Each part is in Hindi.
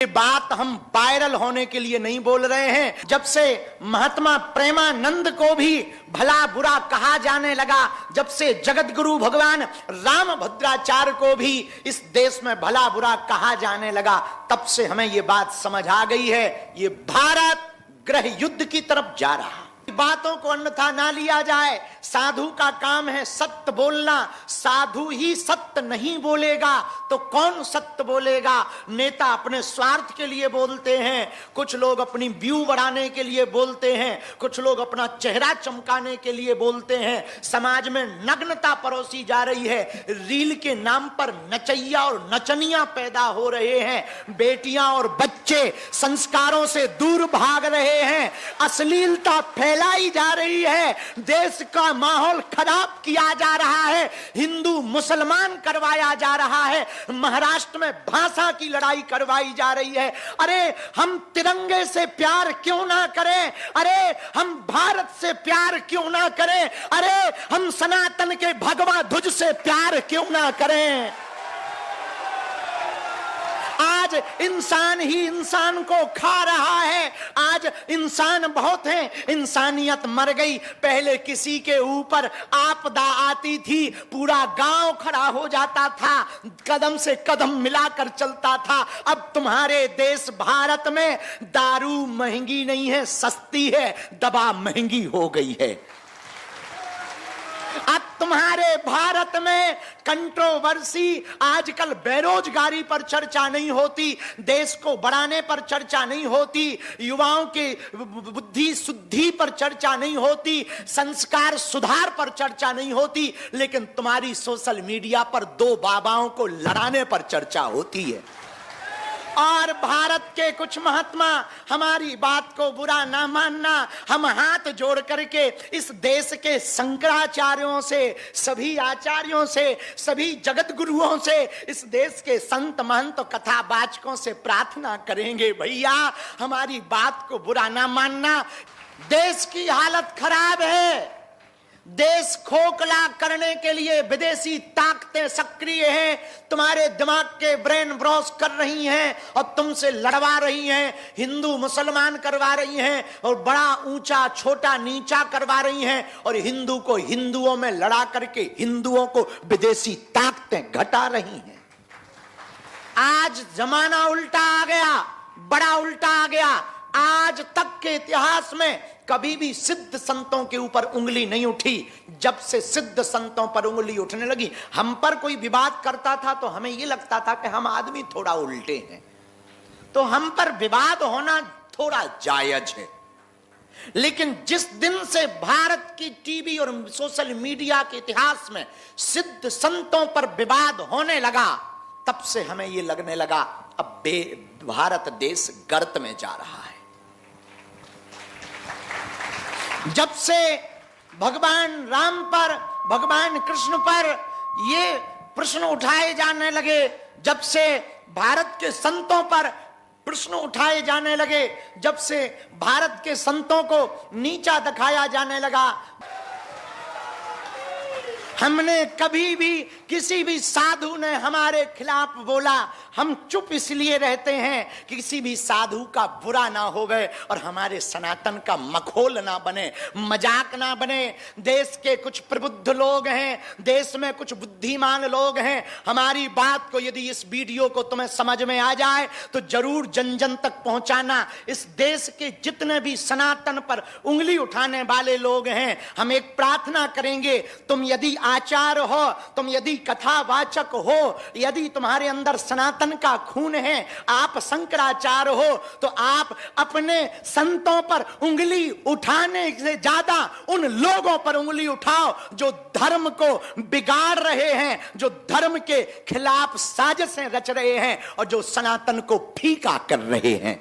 ये बात हम वायरल होने के लिए नहीं बोल रहे हैं। जब से महात्मा प्रेमानंद को भी भला बुरा कहा जाने लगा, जब से जगत गुरु भगवान रामभद्राचार्य को भी इस देश में भला बुरा कहा जाने लगा, तब से हमें ये बात समझ आ गई है, ये भारत गृह युद्ध की तरफ जा रहा है। बातों को अन्यथा ना लिया जाए। साधु का काम है सत्य बोलना। साधु ही सत्य नहीं बोलेगा तो कौन सत्य बोलेगा? नेता अपने स्वार्थ के लिए बोलते हैं, कुछ लोग अपनी व्यू बढ़ाने के लिए बोलते हैं, कुछ लोग अपना चेहरा चमकाने के लिए बोलते हैं। समाज में नग्नता परोसी जा रही है। रील के नाम पर नचैया और नचनियां पैदा हो रहे हैं। बेटियां और बच्चे संस्कारों से दूर भाग रहे हैं। अश्लीलता फैलाई जा रही है। देश का माहौल खराब किया जा रहा है। हिंदू मुसलमान करवाया जा रहा है। महाराष्ट्र में भाषा की लड़ाई करवाई जा रही है। अरे हम तिरंगे से प्यार क्यों ना करें? अरे हम भारत से प्यार क्यों ना करें? अरे हम सनातन के भगवा ध्वज से प्यार क्यों ना करें? आज इंसान ही इंसान को खा रहा है। आज इंसान बहुत हैं, इंसानियत मर गई। पहले किसी के ऊपर आपदा आती थी, पूरा गांव खड़ा हो जाता था, कदम से कदम मिलाकर चलता था। अब तुम्हारे देश भारत में दारू महंगी नहीं है, सस्ती है, दवा महंगी हो गई है। अब तुम्हारे भारत में कंट्रोवर्सी, आजकल बेरोजगारी पर चर्चा नहीं होती, देश को बढ़ाने पर चर्चा नहीं होती, युवाओं के बुद्धि शुद्धि पर चर्चा नहीं होती, संस्कार सुधार पर चर्चा नहीं होती, लेकिन तुम्हारी सोशल मीडिया पर दो बाबाओं को लड़ाने पर चर्चा होती है। और भारत के कुछ महात्मा हमारी बात को बुरा ना मानना, हम हाथ जोड़ करके इस देश के शंकराचार्यों से, सभी आचार्यों से, सभी जगत गुरुओं से, इस देश के संत महंत कथावाचकों से प्रार्थना करेंगे, भैया हमारी बात को बुरा ना मानना। देश की हालत खराब है। देश खोखला करने के लिए विदेशी ताकतें सक्रिय हैं। तुम्हारे दिमाग के ब्रेन वॉश कर रही हैं और तुमसे लड़वा रही हैं। हिंदू मुसलमान करवा रही हैं और बड़ा ऊंचा छोटा नीचा करवा रही हैं, और हिंदू को हिंदुओं में लड़ा करके हिंदुओं को विदेशी ताकतें घटा रही हैं। आज जमाना उल्टा आ गया, बड़ा उल्टा आ गया। आज तक के इतिहास में कभी भी सिद्ध संतों के ऊपर उंगली नहीं उठी। जब से सिद्ध संतों पर उंगली उठने लगी, हम पर कोई विवाद करता था तो हमें यह लगता था कि हम आदमी थोड़ा उल्टे हैं, तो हम पर विवाद होना थोड़ा जायज है। लेकिन जिस दिन से भारत की टीवी और सोशल मीडिया के इतिहास में सिद्ध संतों पर विवाद होने लगा, तब से हमें यह लगने लगा अब भारत देश गर्त में जा रहा है। जब से भगवान राम पर, भगवान कृष्ण पर ये प्रश्न उठाए जाने लगे, जब से भारत के संतों पर प्रश्न उठाए जाने लगे, जब से भारत के संतों को नीचा दिखाया जाने लगा, हमने कभी भी किसी भी साधु ने हमारे खिलाफ बोला, हम चुप इसलिए रहते हैं कि किसी भी साधु का बुरा ना होवे और हमारे सनातन का मखौल ना बने, मजाक ना बने। देश के कुछ प्रबुद्ध लोग हैं, देश में कुछ बुद्धिमान लोग हैं। हमारी बात को यदि इस वीडियो को तुम्हें समझ में आ जाए तो जरूर जन जन तक पहुंचाना। इस देश के जितने भी सनातन पर उंगली उठाने वाले लोग हैं, हम एक प्रार्थना करेंगे, तुम यदि आचार्य हो, तुम यदि कथावाचक हो, यदि तुम्हारे अंदर सनातन का खून है, आप शंकराचार्य हो, तो आप अपने संतों पर उंगली उठाने से ज्यादा उन लोगों पर उंगली उठाओ जो धर्म को बिगाड़ रहे हैं, जो धर्म के खिलाफ साजिशें रच रहे हैं और जो सनातन को फीका कर रहे हैं।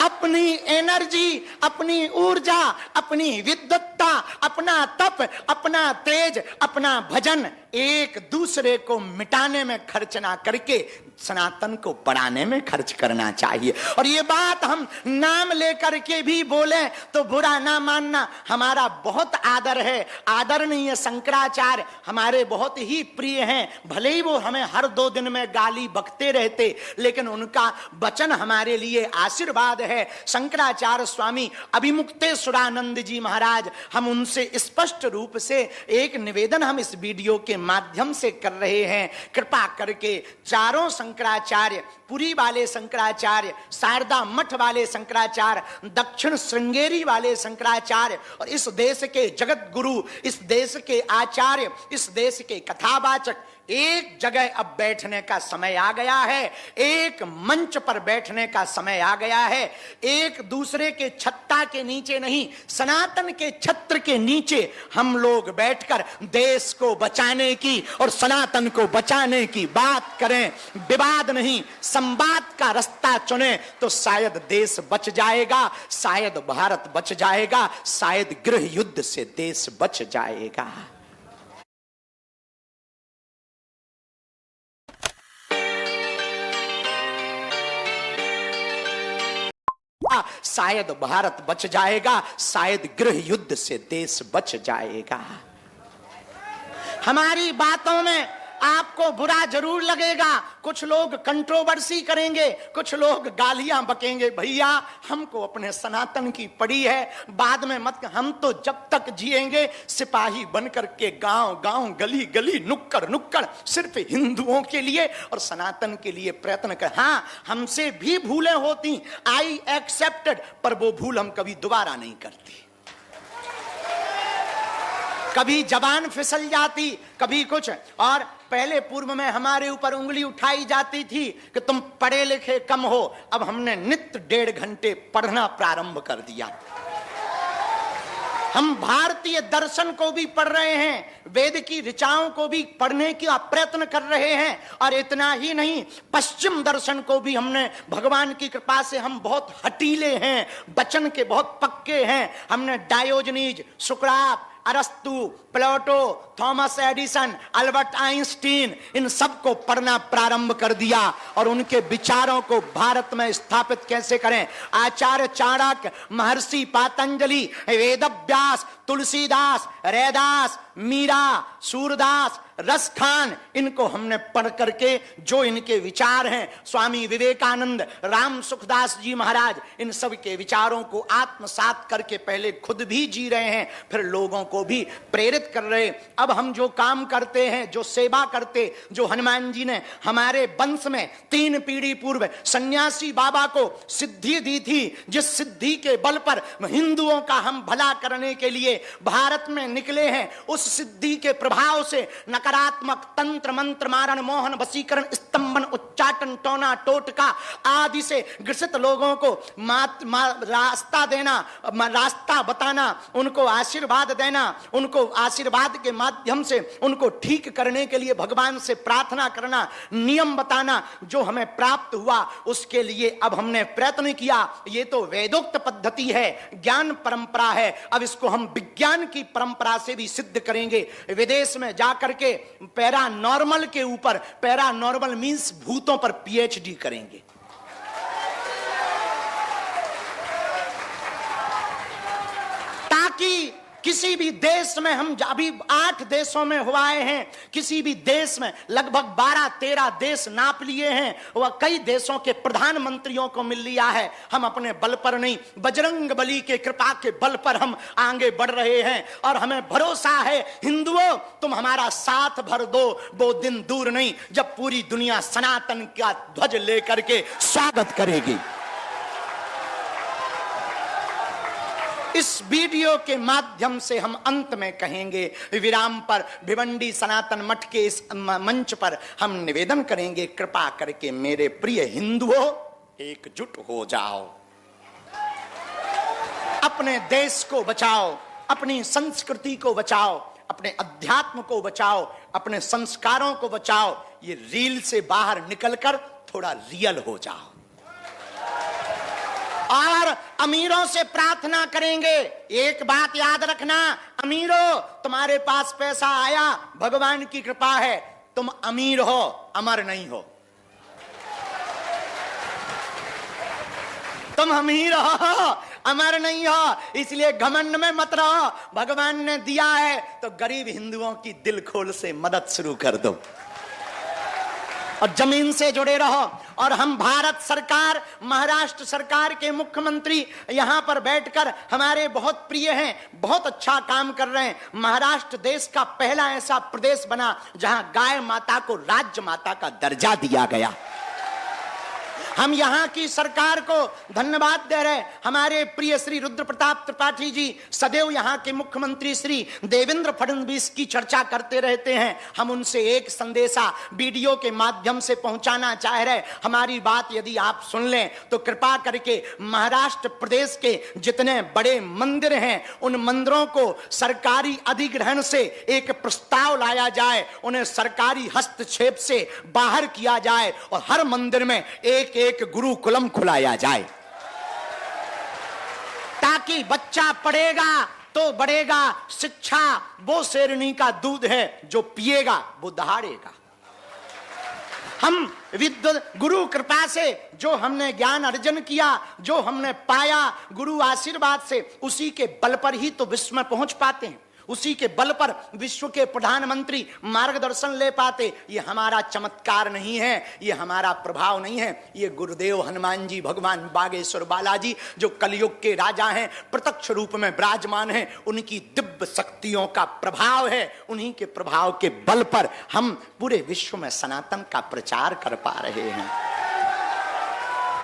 अपनी एनर्जी, अपनी ऊर्जा, अपनी विद्वत्ता, अपना तप, अपना तेज, अपना भजन एक दूसरे को मिटाने में खर्च ना करके सनातन को बढ़ाने में खर्च करना चाहिए। और ये बात हम नाम लेकर के भी बोले तो बुरा ना मानना, हमारा बहुत आदर है, आदरणीय शंकराचार्य हमारे बहुत ही प्रिय हैं। भले ही वो हमें हर 2 दिन में गाली बकते रहते, लेकिन उनका वचन हमारे लिए आशीर्वाद है। शंकराचार्य स्वामी अभिमुक्तेश्वरानंद जी महाराज, हम उनसे स्पष्ट रूप से एक निवेदन हम इस वीडियो के माध्यम से कर रहे हैं। कृपा करके चारों शंकराचार्य, पुरी वाले शंकराचार्य, शारदा मठ वाले शंकराचार्य, दक्षिण श्रृंगेरी वाले शंकराचार्य और इस देश के जगत गुरु, इस देश के आचार्य, इस देश के कथावाचक, एक जगह अब बैठने का समय आ गया है, एक मंच पर बैठने का समय आ गया है। एक दूसरे के छत्ता के नीचे नहीं, सनातन के छत्र के नीचे हम लोग बैठकर देश को बचाने की और सनातन को बचाने की बात करें। विवाद नहीं, संवाद का रास्ता चुने तो शायद देश बच जाएगा, शायद भारत बच जाएगा, शायद गृह युद्ध से देश बच जाएगा। शायद भारत बच जाएगा, शायद गृह युद्ध से देश बच जाएगा। हमारी बातों में आपको बुरा जरूर लगेगा, कुछ लोग कंट्रोवर्सी करेंगे, कुछ लोग गालियां बकेंगे। भैया हमको अपने सनातन की पड़ी है, बाद में मत। हम तो जब तक जिएंगे सिपाही बनकर के गांव गांव, गली गली, नुक्कड़ नुक्कड़ सिर्फ हिंदुओं के लिए और सनातन के लिए प्रयत्न कर। हाँ, हमसे भी भूलें होती, आई एक्सेप्टेड, पर वो भूल हम कभी दोबारा नहीं करती। कभी जबान फिसल जाती, कभी कुछ, और पहले पूर्व में हमारे ऊपर उंगली उठाई जाती थी कि तुम पढ़े लिखे कम हो। अब हमने नित्य 1.5 घंटे पढ़ना प्रारंभ कर दिया। हम भारतीय दर्शन को भी पढ़ रहे हैं, वेद की ऋचाओं को भी पढ़ने का प्रयत्न कर रहे हैं, और इतना ही नहीं, पश्चिम दर्शन को भी हमने, भगवान की कृपा से हम बहुत हटीले हैं, वचन के बहुत पक्के हैं। हमने डायोजनीज, सुकरात, अरस्तु, प्लेटो, थॉमस एडिसन, अल्बर्ट आइंस्टीन, इन सबको पढ़ना प्रारंभ कर दिया और उनके विचारों को भारत में स्थापित कैसे करें। आचार्य चाणक्य, महर्षि पातंजलि, वेदव्यास, तुलसीदास, रैदास, मीरा, सूरदास, रसखान, इनको हमने पढ़ करके जो इनके विचार हैं, स्वामी विवेकानंद, राम सुखदास जी महाराज, इन सब के विचारों को आत्मसात करके पहले खुद भी जी रहे हैं, फिर लोगों को भी प्रेरित कर रहे। अब हम जो काम करते हैं, जो सेवा करते, जो हनुमान जी ने हमारे वंश में 3 पीढ़ी पूर्व सन्यासी बाबा को सिद्धि दी थी, जिस सिद्धि के बल पर हिंदुओं का हम भला करने के लिए भारत में निकले हैं, उस सिद्धि के प्रभाव से नकारात्मक तंत्र मंत्र मारण मोहन वशीकरण स्तंभन उच्चाटन टोना टोटका आदि से ग्रसित लोगों को रास्ता देना, रास्ता बताना, उनको आशीर्वाद देना, उनको आशीर्वाद के माध्यम से उनको ठीक करने के लिए भगवान से प्रार्थना करना, नियम बताना, जो हमें प्राप्त हुआ उसके लिए अब हमने प्रयत्न किया। ये तो वेदोक्त पद्धति है, ज्ञान परंपरा है, अब इसको हम विज्ञान की परंपरा से भी सिद्ध करेंगे। विदेश में जाकर के पैरानॉर्मल के ऊपर, पैरानॉर्मल मींस भूतों पर पीएचडी करेंगे। ताकि किसी भी देश में, हम अभी 8 देशों में हुआ हैं, किसी भी देश में लगभग 12-13 देश नाप लिए हैं, वह कई देशों के प्रधानमंत्रियों को मिल लिया है। हम अपने बल पर नहीं, बजरंग बली के कृपा के बल पर हम आगे बढ़ रहे हैं और हमें भरोसा है, हिंदुओं तुम हमारा साथ भर दो, वो दिन दूर नहीं जब पूरी दुनिया सनातन का ध्वज लेकर के स्वागत करेगी। इस वीडियो के माध्यम से हम अंत में कहेंगे, विराम पर भिवंडी सनातन मठ के इस मंच पर हम निवेदन करेंगे, कृपा करके मेरे प्रिय हिंदुओं एकजुट हो जाओ, अपने देश को बचाओ, अपनी संस्कृति को बचाओ, अपने अध्यात्म को बचाओ, अपने संस्कारों को बचाओ। ये रील से बाहर निकलकर थोड़ा रियल हो जाओ। और अमीरों से प्रार्थना करेंगे, एक बात याद रखना, अमीर हो, तुम्हारे पास पैसा आया, भगवान की कृपा है, तुम अमीर हो, अमर नहीं हो। तुम अमीर हो, अमर नहीं हो, इसलिए घमंड में मत रहो। भगवान ने दिया है तो गरीब हिंदुओं की दिल खोल से मदद शुरू कर दो और जमीन से जुड़े रहो। और हम भारत सरकार, महाराष्ट्र सरकार के मुख्यमंत्री यहां पर बैठकर हमारे बहुत प्रिय हैं, बहुत अच्छा काम कर रहे हैं। महाराष्ट्र देश का पहला ऐसा प्रदेश बना जहां गाय माता को राज्य माता का दर्जा दिया गया। हम यहां की सरकार को धन्यवाद दे रहे हैं। हमारे प्रिय श्री रुद्र प्रताप त्रिपाठी जी सदैव यहां के मुख्यमंत्री श्री देवेंद्र फडणवीस की चर्चा करते रहते हैं। हम उनसे एक संदेशा वीडियो के माध्यम से पहुंचाना चाह रहे। हमारी बात यदि आप सुन लें तो कृपा करके महाराष्ट्र प्रदेश के जितने बड़े मंदिर हैं उन मंदिरों को सरकारी अधिग्रहण से एक प्रस्ताव लाया जाए, उन्हें सरकारी हस्तक्षेप से बाहर किया जाए और हर मंदिर में एक गुरुकुलम खुलाया जाए, ताकि बच्चा पढ़ेगा तो बढ़ेगा। शिक्षा वो शेरनी का दूध है, जो पिएगा वो दहाड़ेगा। हम गुरु कृपा से जो हमने ज्ञान अर्जन किया, जो हमने पाया गुरु आशीर्वाद से, उसी के बल पर ही तो विश्व में पहुंच पाते हैं, उसी के बल पर विश्व के प्रधानमंत्री मार्गदर्शन ले पाते। ये हमारा चमत्कार नहीं है, ये हमारा प्रभाव नहीं है, ये गुरुदेव हनुमान जी, भगवान बागेश्वर बालाजी जो कलयुग के राजा हैं, प्रत्यक्ष रूप में विराजमान हैं, उनकी दिव्य शक्तियों का प्रभाव है। उन्हीं के प्रभाव के बल पर हम पूरे विश्व में सनातन का प्रचार कर पा रहे हैं।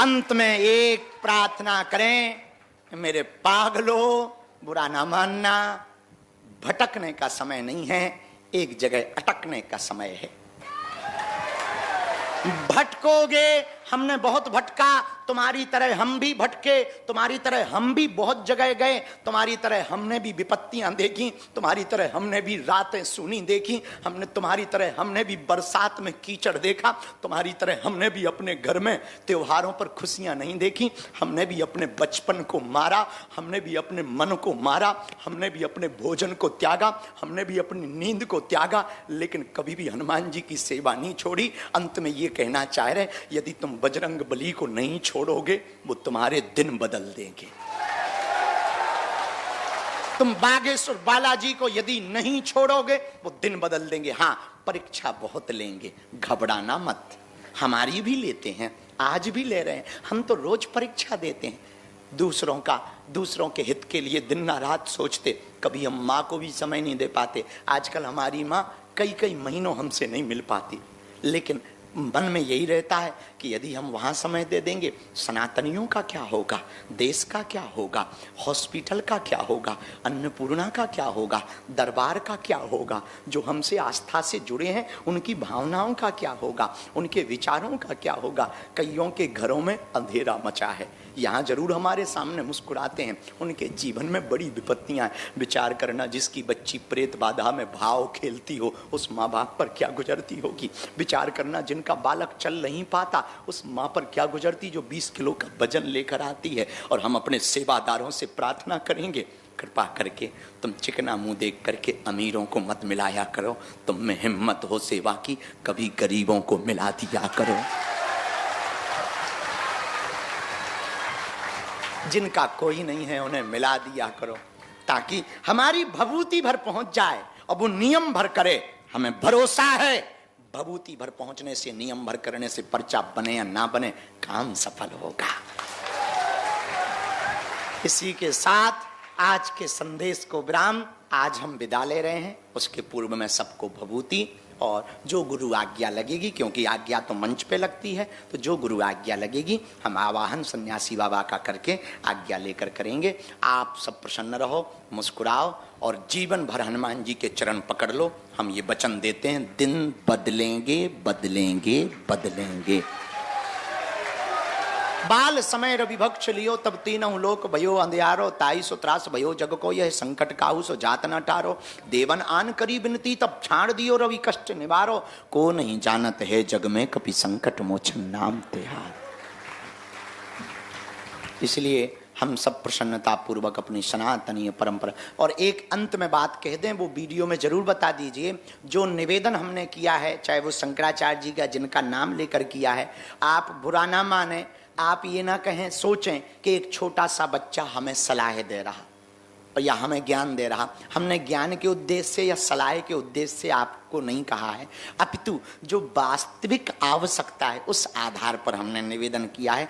अंत में एक प्रार्थना करें, मेरे पागलों, बुरा ना मानना, भटकने का समय नहीं है, एक जगह अटकने का समय है। भटकोगे, हमने बहुत भटका, तुम्हारी तरह हम भी भटके, तुम्हारी तरह हम भी बहुत जगह गए, तुम्हारी तरह हमने भी विपत्तियां देखी, तुम्हारी तरह हमने भी रातें सुनी देखी, हमने तुम्हारी तरह हमने भी बरसात में कीचड़ देखा, तुम्हारी तरह हमने भी अपने घर में त्योहारों पर खुशियां नहीं देखी, हमने भी अपने बचपन को मारा, हमने भी अपने मन को मारा, हमने भी अपने भोजन को त्यागा, हमने भी अपनी नींद को त्यागा, लेकिन कभी भी हनुमान जी की सेवा नहीं छोड़ी। अंत में ये कहना चाह रहे, यदि तुम बजरंग बली को नहीं छोड़ोगे, वो तुम्हारे दिन बदल देंगे। तुम बागेश्वर बालाजी को यदि नहीं छोड़ोगे, वो दिन बदल देंगे। हाँ, परीक्षा बहुत लेंगे, घबराना मत। हमारी भी लेते हैं, आज भी ले रहे हैं, हम तो रोज परीक्षा देते हैं। दूसरों के हित के लिए दिन ना रात सोचते, कभी हम माँ को भी समय नहीं दे पाते। आजकल हमारी माँ कई महीनों हमसे नहीं मिल पाती, लेकिन मन में यही रहता है कि यदि हम वहां समय दे देंगे, सनातनियों का क्या होगा, देश का क्या होगा, हॉस्पिटल का क्या होगा, अन्नपूर्णा का क्या होगा, दरबार का क्या होगा, जो हमसे आस्था से जुड़े हैं उनकी भावनाओं का क्या होगा, उनके विचारों का क्या होगा। कईयों के घरों में अंधेरा मचा है, यहाँ जरूर हमारे सामने मुस्कुराते हैं, उनके जीवन में बड़ी विपत्तियां हैं। विचार करना, जिसकी बच्ची प्रेत बाधा में भाव खेलती हो, उस माँ बाप पर क्या गुजरती होगी। विचार करना, जिनका बालक चल नहीं पाता, उस माँ पर क्या गुजरती जो 20 किलो का वजन लेकर आती है। और हम अपने सेवादारों से प्रार्थना करेंगे, कृपा करके तुम चिकना मुंह देख करके अमीरों को मत मिलाया करो, तुम में हिम्मत हो सेवा की, कभी गरीबों को मिला दिया करो। जिनका कोई नहीं है उन्हें मिला दिया करो, ताकि हमारी भभूति भर पहुंच जाए। और वो नियम भर करे, हमें भरोसा है भभूति भर पहुंचने से, नियम भर करने से, पर्चा बने या ना बने, काम सफल होगा। इसी के साथ आज के संदेश को विराम आज हम विदा ले रहे हैं। उसके पूर्व में सबको भभूति और जो गुरु आज्ञा लगेगी, क्योंकि आज्ञा तो मंच पे लगती है, तो जो गुरु आज्ञा लगेगी हम आवाहन सन्यासी बाबा का करके आज्ञा लेकर करेंगे। आप सब प्रसन्न रहो, मुस्कुराओ और जीवन भर हनुमान जी के चरण पकड़ लो। हम ये वचन देते हैं, दिन बदलेंगे बदलेंगे बदलेंगे। बाल समय रविभक्ष लियो, तब तीनों लोक भयो अंधियारो, ताई सो त्रास भयो जग को, यह संकट काहू सो जात न टारो। देवन आन करी बिनती, तब छाड़ दियो रवि कष्ट निवारो। को नहीं जानत है जग में, कभी संकट मोचन नाम तिहार। इसलिए हम सब प्रसन्नता पूर्वक अपनी सनातनीय परंपरा। और एक अंत में बात कह दें, वो वीडियो में जरूर बता दीजिए, जो निवेदन हमने किया है, चाहे वो शंकराचार्य जी का जिनका नाम लेकर किया है, आप बुरा ना माने, आप ये ना कहें, सोचें कि एक छोटा सा बच्चा हमें सलाह दे रहा या हमें ज्ञान दे रहा। हमने ज्ञान के उद्देश्य से या सलाह के उद्देश्य से आपको नहीं कहा है, अपितु जो वास्तविक आवश्यकता है उस आधार पर हमने निवेदन किया है।